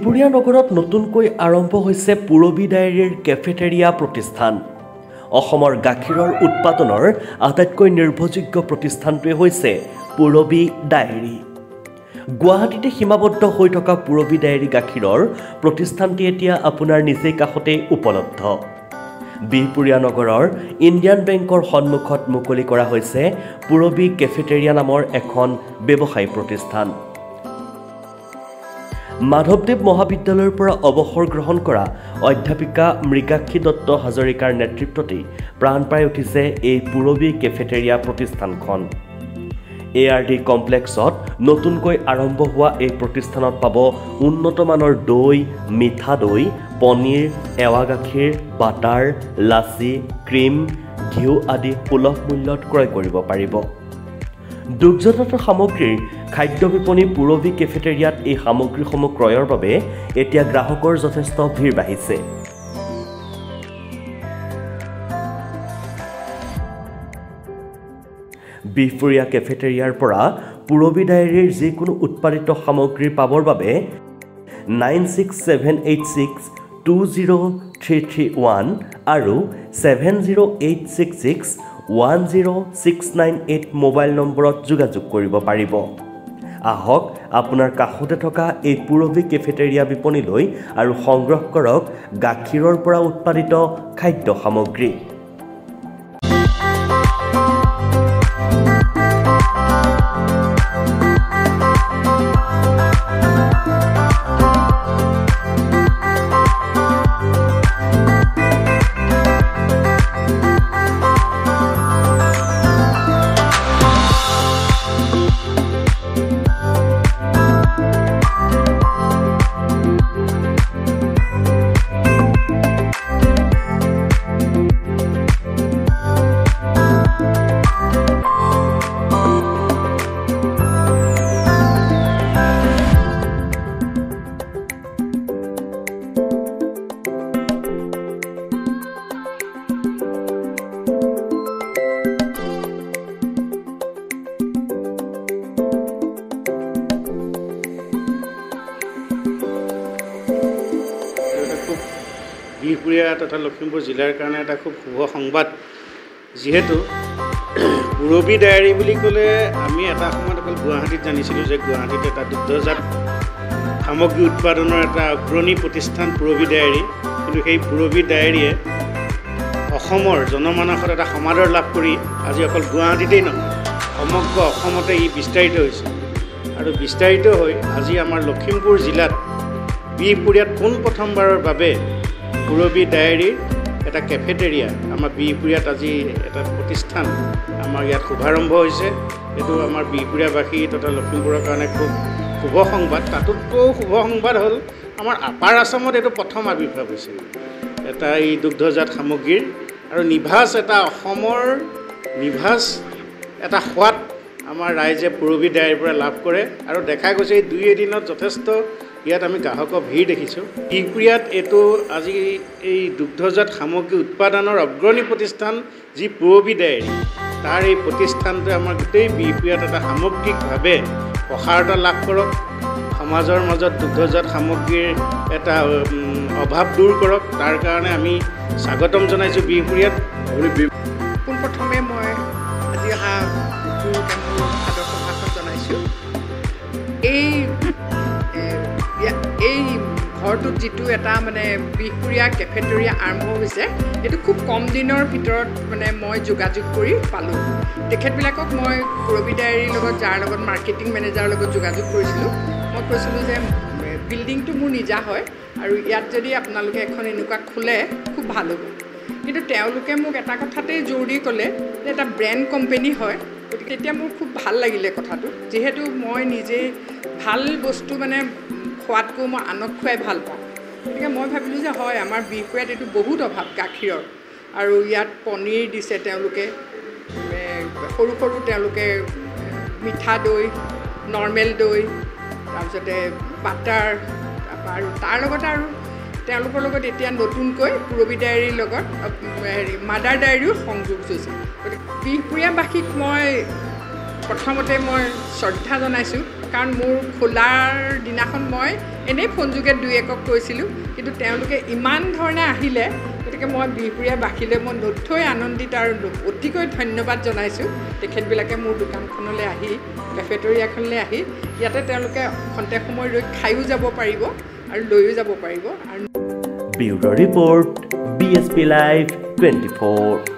বিহপুৰীয়া নগৰত নতুনকৈ আৰম্ভ হৈছে পুৰবী ডায়েৰীৰ কেফেটেৰিয়া প্ৰতিষ্ঠান। অসমৰ গাখীৰৰ উৎপাদনৰ আটাইতকৈ নিৰ্ভৰযোগ্য প্ৰতিষ্ঠানটোৱে হৈছে পুৰবী ডায়েৰী। গুৱাহাটীতে সীমাবদ্ধ হৈ থকা পুৰবী ডায়েৰী গাখীৰৰ প্ৰতিষ্ঠানটি এতিয়া আপোনাৰ নিজেই কাষতে উপলব্ধ। বিহপুৰীয়া নগৰৰ ইণ্ডিয়ান বেংকৰ সন্মুখত মুকলি কৰা হৈছে পুৰবী কেফেটেৰিয়া নামৰ এখন ব্যৱসায়ী প্ৰতিষ্ঠান। মাধৱদেৱ মহাবিদ্যালয়ৰ পৰা অৱসৰ গ্ৰহণ কৰা অধ্যাপিকা মৃগাক্ষী দত্ত হাজৰিকাৰ নেতৃত্বতেই প্ৰাণ পাই উঠিছে এই পুৰবী কেফেটেৰিয়া প্ৰতিষ্ঠানখন। ARD কমপ্লেক্সত নতুনকৈ আৰম্ভ হোৱা এই প্ৰতিষ্ঠানত পাব উন্নত মানৰ দৈ, মিঠা দৈ, পনীৰ, এৱা গাখীৰ, বাটাৰ, লাচি, ক্ৰীম, ঘিউ আদি সুলভ মূল্যত ক্ৰয় কৰিব পাৰিব। দুগ্ধজাত সামগ্ৰীৰ খাদ্য বিপণী পুৰবী কেফেটেৰিয়াত এই সামগ্ৰীসমূহ ক্ৰয়ৰ বাবে এতিয়া গ্ৰাহকৰ যথেষ্ট ভিৰ বাঢ়িছে। বিহপুৰীয়া কেফেটেৰিয়াৰ পৰা পুৰবী ডায়েৰীৰ যিকোনো উৎপাদিত সামগ্ৰী পাবৰ বাবে 9678620331 আৰু 7086610698 মোবাইল নম্বৰত যোগাযোগ কৰিব পাৰিব। আহক আপোনাৰ কাষতে থকা এই পুৰবী কেফেটেৰিয়া বিপণীলৈ আৰু সংগ্ৰহ কৰক গাখীৰৰ পৰা উৎপাদিত খাদ্য সামগ্ৰী। বিহপুৰীয়া তথা লখিমপুৰ জিলাৰ কাৰণে এটা খুব শুভ সংবাদ, যিহেতু পুৰবী ডায়েৰী বুলি ক'লে আমি এটা সময়ত অকল গুৱাহাটীত জানিছিলোঁ যে গুৱাহাটীত এটা দুগ্ধজাত সামগ্ৰী উৎপাদনৰ এটা অগ্ৰণী প্ৰতিষ্ঠান পুৰবী ডায়েৰী, কিন্তু সেই পুৰবী ডায়েৰীয়ে অসমৰ জনমানসত এটা সমাদৰ লাভ কৰি আজি অকল গুৱাহাটীতেই নহয় সমগ্ৰ অসমতে ই বিস্তাৰিত হৈছে আৰু বিস্তাৰিত হৈ আজি আমাৰ লখিমপুৰ জিলাত বিহপুৰীয়াত পোনপ্ৰথমবাৰৰ বাবে পুৰবী ডায়েৰীৰ এটা কেফেটেৰিয়া আমাৰ বিহপুৰীয়াত আজি এটা প্ৰতিষ্ঠান আমাৰ ইয়াত শুভাৰম্ভ হৈছে। এইটো আমাৰ বিহপুৰীয়াবাসী তথা লখিমপুৰৰ কাৰণে খুব শুভ সংবাদ। তাতোতকৈও শুভ সংবাদ হ'ল আমাৰ আপাৰ আছামত এইটো প্ৰথম আৱিৰ্ভাৱ হৈছে এটা এই দুগ্ধজাত সামগ্ৰীৰ আৰু নিভাঁজ এটা অসমৰ নিভাঁজ এটা সোৱাদ আমাৰ ৰাইজে পুৰবী ডায়েৰীৰ পৰা লাভ কৰে আৰু দেখা গৈছে এই দুই এদিনত যথেষ্ট ইয়াত আমি গ্ৰাহকৰ ভিৰ দেখিছোঁ। বিহপুৰীয়াত এইটো আজি এই দুগ্ধজাত সামগ্ৰী উৎপাদনৰ অগ্ৰণী প্ৰতিষ্ঠান যি পুৰবী ডায়েৰী, তাৰ এই প্ৰতিষ্ঠানটোৱে আমাৰ গোটেই বিহপুৰীয়াত এটা সামগ্ৰিকভাৱে প্ৰসাৰতা লাভ কৰক, সমাজৰ মাজত দুগ্ধজাত সামগ্ৰীৰ এটা অভাৱ দূৰ কৰক, তাৰ কাৰণে আমি স্বাগতম জনাইছোঁ বিহপুৰীয়াত। পোনপ্ৰথমে মই আজি অহা সাদৰ সম্ভাষণ জনাইছোঁ। এই ঘৰটোত যিটো এটা মানে বিহপুৰীয়া কেফেটেৰিয়া আৰম্ভ হৈছে, এইটো খুব কম দিনৰ ভিতৰত মানে মই যোগাযোগ কৰি পালোঁ। তেখেতবিলাকক মই পুৰবী ডায়েৰীৰ লগত যাৰ লগত মাৰ্কেটিং মেনেজাৰৰ লগত যোগাযোগ কৰিছিলোঁ, মই কৈছিলোঁ যে বিল্ডিংটো মোৰ নিজা হয় আৰু ইয়াত যদি আপোনালোকে এখন এনেকুৱা খোলে খুব ভাল হ'ব। কিন্তু তেওঁলোকে মোক এটা কথাতেই জোৰ দি ক'লে যে এটা ব্ৰেণ্ড কোম্পেনী হয়, গতিকে তেতিয়া মোৰ খুব ভাল লাগিলে কথাটো, যিহেতু মই নিজে ভাল বস্তু মানে খোৱাতকৈ মই আনক খুৱাই ভাল পাওঁ। গতিকে মই ভাবিলোঁ যে হয়, আমাৰ বিহপুৰীয়াত এইটো বহুত অভাৱ গাখীৰৰ, আৰু ইয়াত পনীৰ দিছে তেওঁলোকে, সৰু সৰু তেওঁলোকে মিঠা দৈ, নৰ্মেল দৈ, তাৰপিছতে বাটাৰ, আৰু তাৰ লগতে আৰু তেওঁলোকৰ লগত এতিয়া নতুনকৈ পুৰবী ডায়েৰীৰ লগত মাদাৰ ডায়েৰীও সংযোগ হৈছে। গতিকে বিহপুৰীয়াবাসীক মই প্ৰথমতে মই শ্ৰদ্ধা জনাইছোঁ কাৰণ মোৰ খোলাৰ দিনাখন মই এনেই ফোনযোগে দুই একক কৈছিলোঁ কিন্তু তেওঁলোকে ইমান ধৰণে আহিলে গতিকে মই বিহপুৰীয়াবাসীলৈ মই নথৈ আনন্দিত আৰু অতিকৈ ধন্যবাদ জনাইছোঁ তেখেতবিলাকে মোৰ দোকানখনলৈ আহি কেফেটেৰিয়াখনলৈ আহি ইয়াতে তেওঁলোকে খন্তেক সময় ৰৈ খায়ো যাব পাৰিব আৰু লৈও যাব পাৰিব আৰু ব্যুৰ' ৰিপৰ্ট BSP Live 24